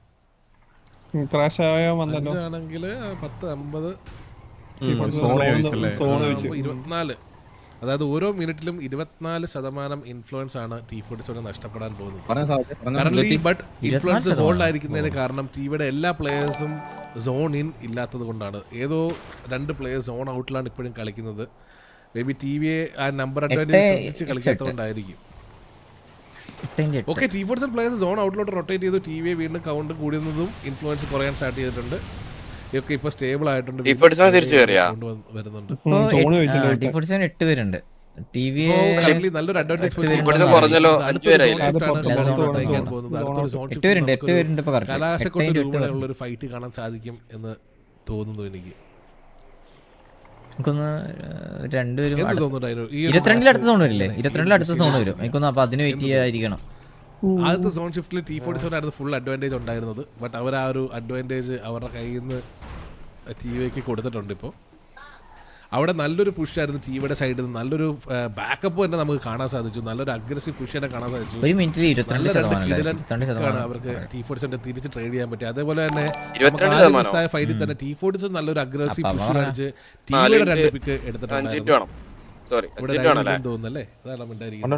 ക്രാഷ് വന്നല്ലോ ആണെങ്കിൽ 10-50 24, അതായത് ഓരോ മിനിറ്റിലും 24% ഇൻഫ്ലുവൻസ് ആണ് T47 നഷ്ടപ്പെടാൻ പോകുന്നത്. ബട്ട് ഇൻഫ്ലുവൻസ് ഹോൾഡ് ആയിരിക്കുന്നതിന് കാരണം ടിവിയുടെ എല്ലാ പ്ലേയേഴ്സും സോൺ ഇൻ ഇല്ലാത്തത് കൊണ്ടാണ്. ഏതോ 2 പ്ലേയേഴ്സ് സോൺ ഔട്ടിലാണ് ഇപ്പോഴും കളിക്കുന്നത്. മേ ബി ടി വിയെ ആ നമ്പർ അഡ്വാൻറ്റേജ് ശ്രദ്ധിച്ച് കളിക്കാത്തതുകൊണ്ടായിരിക്കും. ഓക്കെ, T47 പ്ലേയേഴ്സ് സോൺ ഔട്ടിലോട്ട് റൊട്ടേറ്റ് ചെയ്തു. ടി വിയെ വീണ്ടും കൗണ്ട് കൂടുന്നതും ഇൻഫ്ലുവൻസ് കുറയാൻ സ്റ്റാർട്ട് ചെയ്തിട്ടുണ്ട്. ഇതൊക്കെ ഇപ്പൊ സ്റ്റേബിൾ ആയിട്ടുണ്ട്, വരുന്നുണ്ട്. നല്ലൊരു അഡ്വാൻറ്റേജ് കലാശക്കൊണ്ടൊരു ഫൈറ്റ് കാണാൻ സാധിക്കും എന്ന് തോന്നുന്നു എനിക്ക്. 22 അടുത്ത സോൺ വരില്ലേ? 22 അടുത്ത സോൺ വരും എനിക്കൊന്നും. അപ്പൊ അതിന് വെയിറ്റ് ചെയ്യാതിരിക്കണം. ആദ്യത്തെ സോൺ ഷിഫ്റ്റിൽ T47 ആയിരുന്നു ഫുൾ അഡ്വാൻറ്റേജ് ഉണ്ടായിരുന്നത്. ബട്ട് അവർ ആ ഒരു അഡ്വാൻറ്റേജ് അവരുടെ കയ്യിൽ നിന്ന് ടി വിക്ക് കൊടുത്തിട്ടുണ്ട്. ഇപ്പോൾ അവിടെ നല്ലൊരു പുഷായിരുന്നു ടി വിയുടെ സൈഡിൽ നിന്ന്. നല്ലൊരു ബാക്കപ്പ് തന്നെ നമുക്ക് കാണാൻ സാധിച്ചു. നല്ലൊരു അഗ്രസീവ് പുഷ് തന്നെ കാണാൻ സാധിച്ചു. അവർക്ക് T47 തിരിച്ച് ട്രേഡ് ചെയ്യാൻ പറ്റി. അതേപോലെ തന്നെ ഫൈറ്റിൽ തന്നെ T47 നല്ലൊരു അഗ്രസീവ് പുഷ് കാണിച്ച് ടിവിയുടെ 2 പിക്ക് എടുത്തിട്ടുണ്ട് തോന്നുന്നല്ലേ? അതാണ് ഉണ്ടായിരിക്കുന്നത്.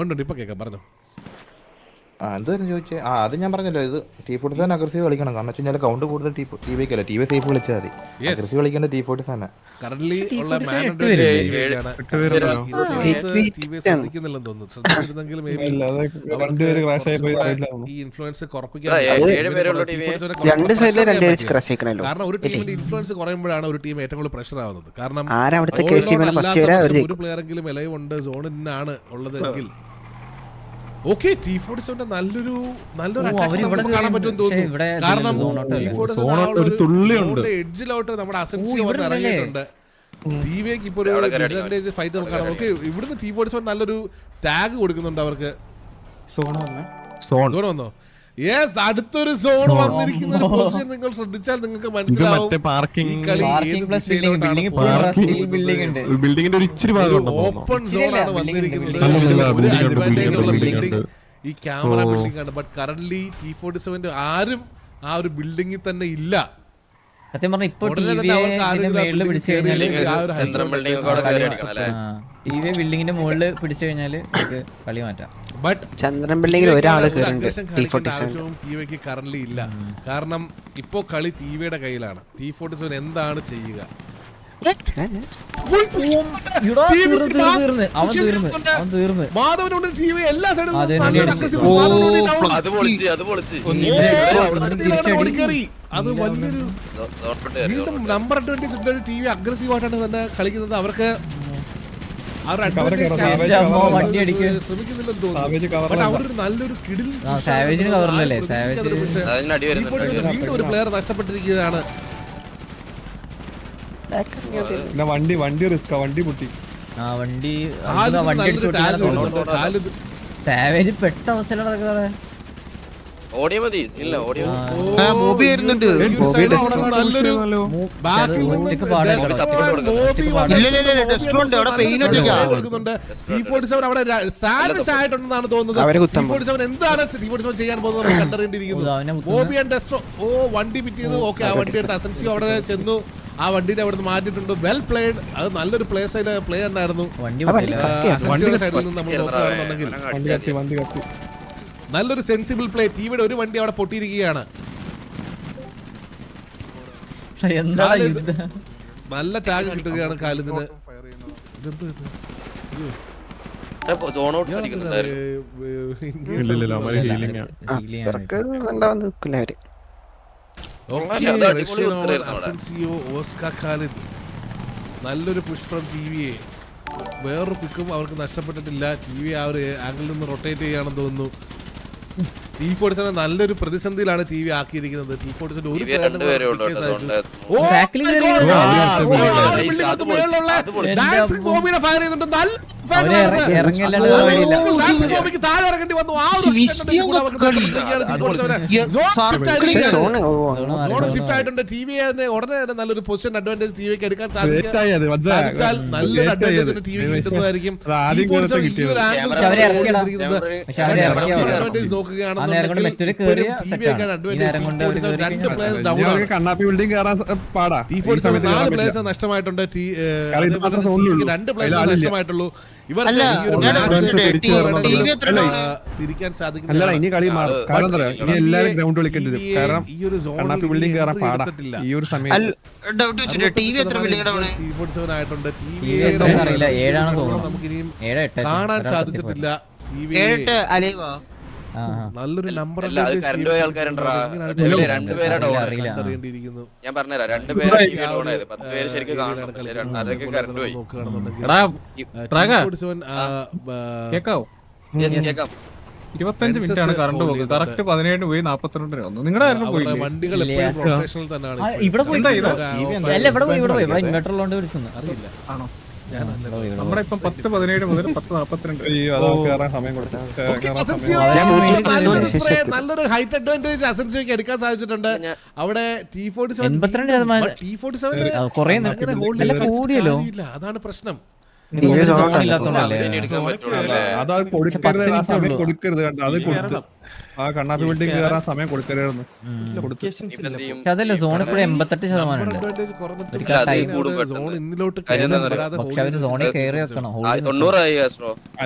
ഉണ്ട് ഇപ്പൊ കേൾക്കാം, പറഞ്ഞോ. എന്തായാലും ചോദിച്ചേ. അത് ഞാൻ പറഞ്ഞല്ലോ, ഇത് T47 അഗ്രസീവ് കളിക്കണം. കാരണം വെച്ചാൽ കൗണ്ട് കൂടുതൽ ടി വിക്കല്ല, ടി വി സേഫ് കളിച്ചാൽ മതി. Aggressive കളിക്കേണ്ട T47. കറന്റ്ലി ഉള്ള ശ്രദ്ധിക്കുന്നില്ലെന്ന് തോന്നുന്നു. ശ്രദ്ധിച്ചിരുന്നെങ്കിൽ ഈ ഇൻഫ്ലുവൻസ് കുറപ്പിക്കാൻ. കാരണം ഒരു ടീമിന്റെ ഇൻഫ്ലുവൻസ് കുറയുമ്പോഴാണ് ഒരു ടീം ഏറ്റവും കൂടുതൽ പ്രഷർ ആവുന്നത്. കാരണം ഒരു പ്ലെയറെങ്കിലും എലൈവ് ഉണ്ട്, സോണിനാണ് ഉള്ളതെങ്കിൽ ഓക്കെ T47 നല്ലൊരു കാണാൻ പറ്റും തോന്നുന്നു. കാരണം എഡ്ജിലോട്ട് നമ്മുടെ അസൻസിയോ വന്ന് ഇറങ്ങിയിട്ടുണ്ട്. ടിവിക്ക് ഇപ്പൊ ഒരു ഡിസഡ്വാൻറ്റേജ് ഫൈറ്റ് നോക്കാം. ഓക്കെ, ഇവിടുന്ന് T47 നല്ലൊരു ടാഗ് കൊടുക്കുന്നുണ്ട് അവർക്ക്. സോൺ വന്നോ? യെസ്, അടുത്തൊരു സോൺ വന്നിരിക്കുന്ന ഒരു പൊസിഷൻ നിങ്ങൾ ശ്രദ്ധിച്ചാൽ നിങ്ങൾക്ക് മനസ്സിലാവും ഈ കളി ഏത് ദിശയിലോട്ടാണ്. ഓപ്പൺ സോൺ ആണ് വന്നിരിക്കുന്നത്. ഈ ക്യാമറ ബിൽഡിംഗ് ആണ്. ബട്ട് കറന്റ്ലി T47 ആരും ആ ഒരു ബിൽഡിംഗിൽ തന്നെ ഇല്ല. സത്യം പറഞ്ഞ ഇപ്പൊ മേളില് പിടിച്ചു കഴിഞ്ഞാല് ടി ബിൽഡിങ്ങിന്റെ മുകളില് പിടിച്ചു കഴിഞ്ഞാല് കളി മാറ്റാം. ബട്ട് ചന്ദ്രൻ ബിൽഡിംഗിൽ ഒരാള് ടിവിക്ക് കറന്റ്ലി ഇല്ല. കാരണം ഇപ്പോ കളി ടിവിയുടെ കയ്യിലാണ്. T47 എന്താണ് ചെയ്യുക? അത് വലിയൊരു number advantage. T V aggressive ആയിട്ടാണ് തന്നെ കളിക്കുന്നത്. അവർക്ക് ശ്രമിക്കുന്നില്ലെന്ന് തോന്നുന്നു. അവരൊരു നല്ലൊരു കിടിൽ ഒരു പ്ലെയർ നഷ്ടപ്പെട്ടിരിക്കുകയാണ്. വണ്ടി റിസ്ക്, വണ്ടി പൊട്ടി. സാവേജ് പെട്ട അവസ്ഥയിലാണ്. ആയിട്ടുണ്ടെന്നാണ് തോന്നുന്നത്. എന്താണ് T47 ചെയ്യാൻ പോകുന്നത് കണ്ടറിയേണ്ടിയിരിക്കുന്നു. ബോബി ആൻഡ് ഡെസ്ട്രോ വണ്ടി പിറ്റിയത്. ഓക്കെ, ആ വണ്ടിയുടെ അസൻസിയോ അവിടെ ചെന്നു. ആ വണ്ടിനെ അവിടെ നിന്ന് മാറ്റിയിട്ടുണ്ട്. Well played. അത് നല്ലൊരു പ്ലേ ഉണ്ടായിരുന്നു. സൈഡിൽ നിന്ന് നമ്മൾ നോക്കുകയാണെന്നുണ്ടെങ്കിൽ നല്ലൊരു സെൻസിബിൾ പ്ലേ. ടിവിയുടെ ഒരു വണ്ടി അവിടെ പൊട്ടിയിരിക്കുകയാണ്. നല്ല ടാഗ് കിട്ടുകയാണ് ഖാലിദിന്. നല്ലൊരു പുഷ് ഫ്രം ടിവിയെ. വേറൊരു പിക്കും അവർക്ക് നഷ്ടപ്പെട്ടിട്ടില്ല. ടിവി ആ ഒരു ആംഗിളിൽ നിന്ന് റൊട്ടേറ്റ് ചെയ്യുകയാണെന്ന് തോന്നുന്നു. T47 നല്ലൊരു പ്രതിസന്ധിയിലാണ് ടി വി ആക്കിയിരിക്കുന്നത്. T47 ഒരു ഫയർ ചെയ്തിട്ടുണ്ട്. താഴെ ഇറങ്ങേണ്ടി വന്നു. ആ ഒരു ഷിഫ്റ്റ് ആയിട്ടുണ്ട്. ടി വി ഉടനെ തന്നെ നല്ലൊരു പൊസിഷൻ അഡ്വാൻറ്റേജ് ടി വിക്ക് എടുക്കാൻ സാധിച്ചാൽ നല്ലൊരു അഡ്വാൻറ്റേജ് ടി വി കിട്ടുന്നതായിരിക്കും. അഡ്വാൻറ്റേജ് നോക്കുകയാണെന്നുണ്ടെങ്കിൽ കണ്ണാപ്പി ബിൽഡിംഗ് നഷ്ടമായിട്ടുണ്ട്. 2 പ്ലേയേഴ്സ് നഷ്ടമായിട്ടുള്ളൂ. ഇവർ തിരിക്കാൻ സാധിക്കുന്നില്ല. ഇനി കളി മാറും. കാരണം ഇനി എല്ലാരും ഗ്രൗണ്ട് വിളിക്കേണ്ടി വരും. കാരണം ഈ ഒരു കണ്ണാപ്പി ബിൽഡിംഗ് കയറാൻ പാടാ ഈ ഒരു സമയത്ത്. നമുക്കിനിയും കാണാൻ സാധിച്ചിട്ടില്ല. നല്ലൊരു നമ്പർ ഞാൻ പറഞ്ഞുതരാം. 2 പേര് 10 പേര് ശരിക്കും കാണണം. അതൊക്കെ കറണ്ട് പോയി. കേക്കാവോ? കേക്കാം. 25 മിനിറ്റ് ആണ് കറണ്ട് പോകുന്നത്. കറക്റ്റ് 17 പോയി 42 വന്നു. നിങ്ങളുടെ വണ്ടികൾ എപ്പോഴും പ്രൊഫഷണൽ തന്നെയാണ്. ഇവിടെ പോയി ഇൻവെർട്ടർ ഉള്ളതുകൊണ്ട് വിളിക്കുന്നു. ആണോ? നമ്മുടെ ഇപ്പം 10:17 മുതൽ 10:42 സമയം കൊടുത്തു. നല്ലൊരു ഹൈറ്റ് അഡ്വാൻറ്റേജ് അസൻസിയോക്ക് എടുക്കാൻ സാധിച്ചിട്ടുണ്ട്. അവിടെ T47 കൂടിയല്ലോ. അതാണ് പ്രശ്നം. അതാണ് കൊടുക്കരുത്. ആ സമയം കൊടുക്കരുത്. കണ്ടോ അത് കൊടുത്തു. ആ കണ്ണാപ്പി ബിൽഡിംഗ് കയറാൻ സമയം കൊടുക്കരുതായിരുന്നു. അതല്ല സോൺ ഇപ്പോഴും 88% ഉണ്ട്. പക്ഷെ അവര് സോണിൽ കയറി വെക്കണം.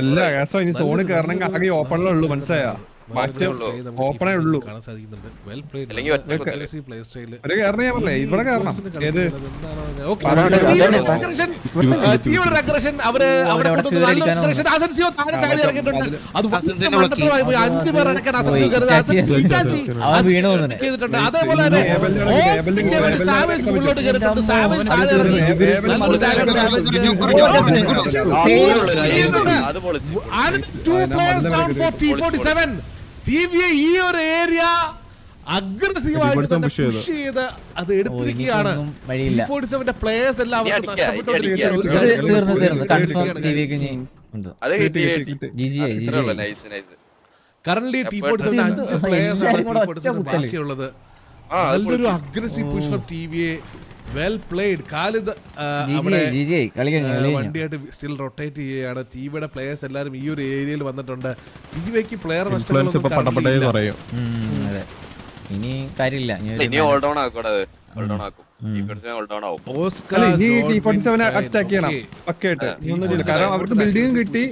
അല്ല കേസോ ഇനി സോണിൽ കയറണമെങ്കിൽ ആകെ ഓപ്പണിലേ ഉള്ളൂ. മനസ്സിലായോ? ഓപ്പണേ ഉള്ളൂ. ഒരു കയറണ ഞാൻ പറഞ്ഞേ ഇവിടെ കയറണം. ഏത് ഈ ഒരു ഏരിയ അഗ്രസീവായിട്ട് തന്നെ പുഷ് ചെയ്ത് അത് എടുത്തിരിക്കുകയാണ്. T47 പ്ലേയേഴ്സ് എല്ലാം കറന്റ്ലി T47 5 പ്ലേയേഴ്സ് ആണ് ബാക്കിയുള്ളത്. നല്ലൊരു അഗ്രസീവ് പുഷ് ഫ്രം ടിവിയെ. Well played. ഖാലിദ് വണ്ടിയായിട്ട് സ്റ്റിൽ റൊട്ടേറ്റ് ചെയ്യുകയാണ്. ടിവിയുടെ പ്ലേയേഴ്സ് എല്ലാവരും ഈ ഒരു ഏരിയയിൽ വന്നിട്ടുണ്ട്. ടിവിക്ക് പ്ലെയർ ഇനി കാര്യമില്ല. അറ്റാക്ക് ചെയ്യണം പക്കയായിട്ട്. കാരണം അവർക്ക് ബിൽഡിംഗ് കിട്ടി.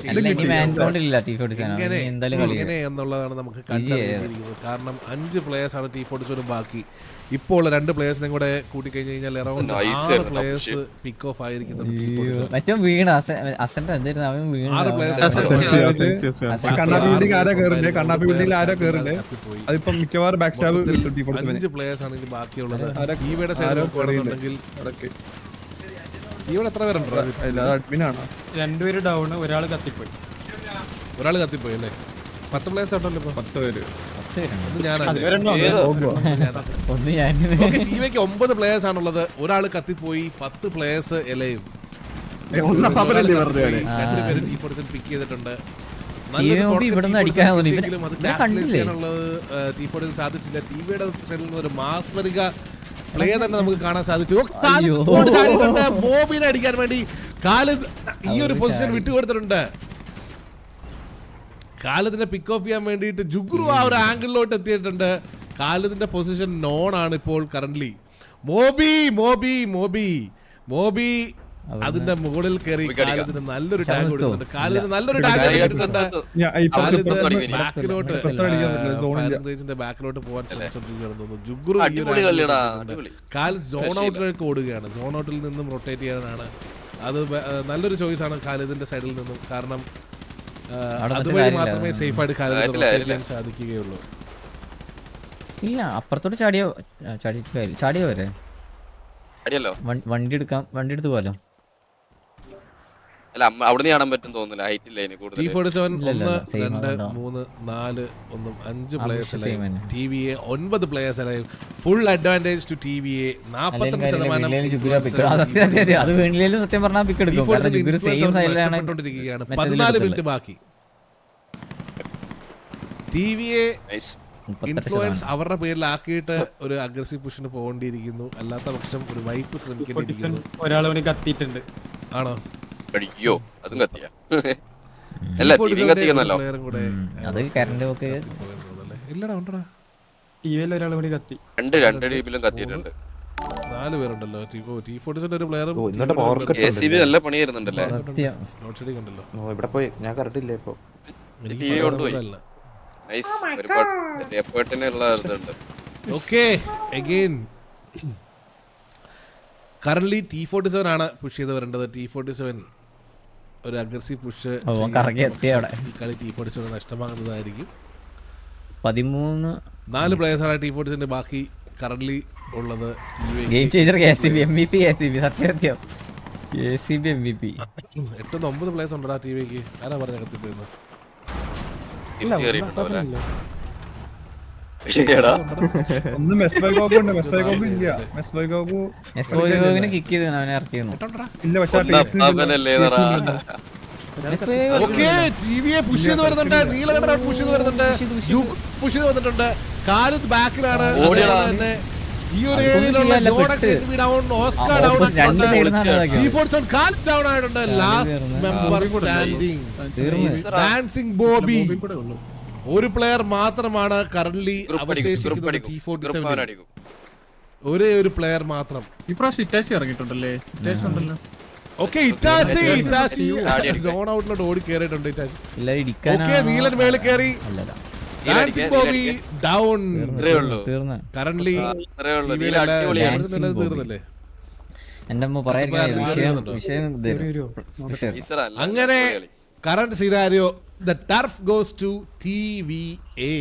എന്നുള്ളതാണ് നമുക്ക് കണ്ടിരിക്കുന്നത്. കാരണം 5 പ്ലേയേഴ്സ് ആണ് T47 ബാക്കി. ഇപ്പോൾ 2 പ്ലേയേഴ്സിനെ കൂടെ കൂട്ടിക്കഴിഞ്ഞ് കഴിഞ്ഞാൽ around 6 players pick of ആയിരിക്കുന്നുണ്ട്. Kannappi building ആരാ കയറുന്നത്? കണ്ണാപ്പി ബിൽഡിംഗിൽ ആരാ കയറുന്നത്? അതിപ്പം മിക്കവാറും ബാക്ക് സ്റ്റാബ് 5 പ്ലേയേഴ്സ് ആണ് ഇനി ബാക്കിയുള്ളത്. ടിവിയുടെ സൈഡ് നോക്കുകയാണെന്നുണ്ടെങ്കിൽ ടിവിയുടെ എത്ര പേരുണ്ട്? അഡ്മിനാണോ? 2 പേര് ഡൗൺ, ഒരാൾ കത്തിപ്പോയി അല്ലേ? 10 പ്ലേയേഴ്സ് ഉണ്ടല്ലോ. 10 പേര്. ടിവിക്ക് 9 പ്ലേയേഴ്സ് ആണുള്ളത്. ഒരാൾ കത്തിപ്പോയി. 10 പ്ലേയേഴ്സ് എലയും. 2 പേര് T47 പിക്ക് ചെയ്തിട്ടുണ്ട്. T47 സാധിച്ചില്ല. ടിവിയുടെ സൈഡിൽ നിന്ന് ഒരു മാസ് വരിക പ്ലേ തന്നെ നമുക്ക് കാണാൻ സാധിച്ചു. ബോബിനെ അടിക്കാൻ വേണ്ടി ഖാലിദ് ഈ ഒരു പൊസിഷൻ വിട്ടുകൊടുത്തിട്ടുണ്ട്. ഖാലിദിനെ പിക്ക് ഓഫ് ചെയ്യാൻ വേണ്ടിയിട്ട് ജുഗ്രു ആ ഒരു ആംഗിളിലോട്ട് എത്തിയിട്ടുണ്ട്. ഖാലിദിന്റെ പൊസിഷൻ നോൺ ആണ് ഇപ്പോൾ കറന്റ്ലി. മോബി അതിന്റെ മുകളിൽ കയറി ഖാലിദിന് നല്ലൊരു ടാഗ് കൊടുക്കുന്നുണ്ട്. ഖാലിദിന് നല്ലൊരു ടാഗ് കിട്ടുന്നുണ്ട്. ബാക്കിലോട്ട് പോകാൻ ശ്രമിച്ചോണ്ടിരിക്കുന്നു. ജുഗ്രു ഖാലിദ് സോൺ ഔട്ടിലേക്ക് ഓടുകയാണ്. സോൺ ഔട്ടിൽ നിന്നും റൊട്ടേറ്റ് ചെയ്യാനാണ്. അത് നല്ലൊരു ചോയ്സ് ആണ് ഖാലിദിന്റെ സൈഡിൽ നിന്നും. കാരണം അതുവഴി മാത്രമേ സേഫ് ആയിട്ട് ഖാലിദിന് റൊട്ടേറ്റ് ചെയ്യാൻ സാധിക്കുകയുള്ളൂ. ഇല്ല അപ്പുറത്തോട്ട് ചാടിയോ വരെ അടിയല്ലോ. വണ്ടി എടുത്ത് പോലോ. അല്ല അവിടുന്ന് കാണാൻ പറ്റും തോന്നുന്നില്ല, ഹൈറ്റ് ഇല്ല ഇതിന് കൂടുതൽ. T47 1 2 3 4 ഒന്നും 5 players alive, TVA 9 players alive. Full advantage to TVA. 45% അത് വീണിലേലും സത്യം പറഞ്ഞാൽ പിക്ക് എടുക്കും. 14 മിനിറ്റ് ബാക്കി. TVA ഇൻഫ്ലുവൻസ് അവരുടെ പേരിലാക്കിയിട്ട് ഒരു അഗ്രസീവ് പുഷിന് പോകേണ്ടിയിരിക്കുന്നു. അല്ലാത്ത പക്ഷം ഒരു വൈപ്പ് ശ്രമിക്കേണ്ടിയിരിക്കുന്നു. ഒരാളെ കത്തിയിട്ടുണ്ട്. ആണോ? അയ്യോ അതും കത്തിയ അല്ല ടിവിയും കത്തിക്കുന്നല്ലോ. അത് കറണ്ട് പോക്ക് ഇല്ലടാ ഉണ്ടടാ. ടിവിയിൽ ഒരാളെ കൂടി കത്തി. രണ്ട് ടീമിലും കത്തിയിട്ടുണ്ട്. 4 പേരുണ്ടല്ലോ. T47 ഒരു പ്ലെയർ ഇന്നത്തെ പവർ കട്ട് JCB നല്ല പണി വരുന്നുണ്ടല്ലേ. നോട്ട് ഷെഡിങ് ഉണ്ടല്ലോ. ഇവിടെ പോയി ഞാൻ കറണ്ടില്ല ഇപ്പൊ. ടിവി കൊണ്ടുപോയി. നൈസ്. ഒരുപാട് എഫേർട്ടിനുള്ള ഇതുണ്ട്. ഓക്കെ അഗൈൻ കറന്റ്ലി T47 ആണ് പുഷ് ചെയ്ത് വരേണ്ടത്. T47 ഒരു അഗ്രസീവ് പുഷ് ഈ കളി T47 നഷ്ടമാകുന്നതായിരിക്കും. 4 പ്ലേയേഴ്സാണ് T47 ബാക്കി കറന്റ്ലി ഉള്ളത്. ഗെയിം ചേഞ്ചർ KCB MVP സത്യം KCB MVP 8-9 പ്ലേയേഴ്സ് ഉണ്ടടാ TVക്ക്. ആരാ പറഞ്ഞ കത്തിപ്പോയെന്ന്? ഒന്ന് മെസ്ബൈഗോബ് ഉണ്ട്. മെസ്ബൈഗോബ് ഇല്ല. മെസ്ബൈഗോബിനെ കിക്ക് ചെയ്ത് അവനെ ഇറക്കിയിരുന്നു. ഇല്ല പക്ഷെ ഓക്കെ ടിവിയെ പുഷ് ചെയ്ത് വരുന്നുണ്ട്. നീലകണ്ഠൻ പുഷ് ചെയ്ത് വരുന്നുണ്ട്. പുഷ് ചെയ്ത് വന്നിട്ടുണ്ട്. കാലത്ത് ബാക്കിലാണ്. ഈ ഒരു ഏരിയയിലുള്ള ഓസ്കാർ ഡൗൺ ആയിട്ടുണ്ട്. Last member standing dancing Bobby. ഒരു പ്ലെയർ മാത്രമാണ് കറന്റ്ലി അവശേഷിക്കുന്നത് T47. ഒരേ ഒരു പ്ലെയർ മാത്രം. ഇപ്രാവശ്യം ഇറ്റാച്ചി ഇറങ്ങിയിട്ടുണ്ടല്ലേ? ഇറ്റാച്ചി ഉണ്ടല്ലോ. ഓക്കെ ഇറ്റാച്ചി സോൺ ഔട്ടിലോട്ട് ഓടി കയറിയിട്ടുണ്ട്. ഇറ്റാച്ചി ഓക്കെ നീലൻ മേളിൽ കയറി. Dancing Bobby down. കറന്റ്ലി തീർന്നല്ലേ? എന്റെ അമ്മ പറയാൻ അങ്ങനെ current scenario the turf goes to TVA.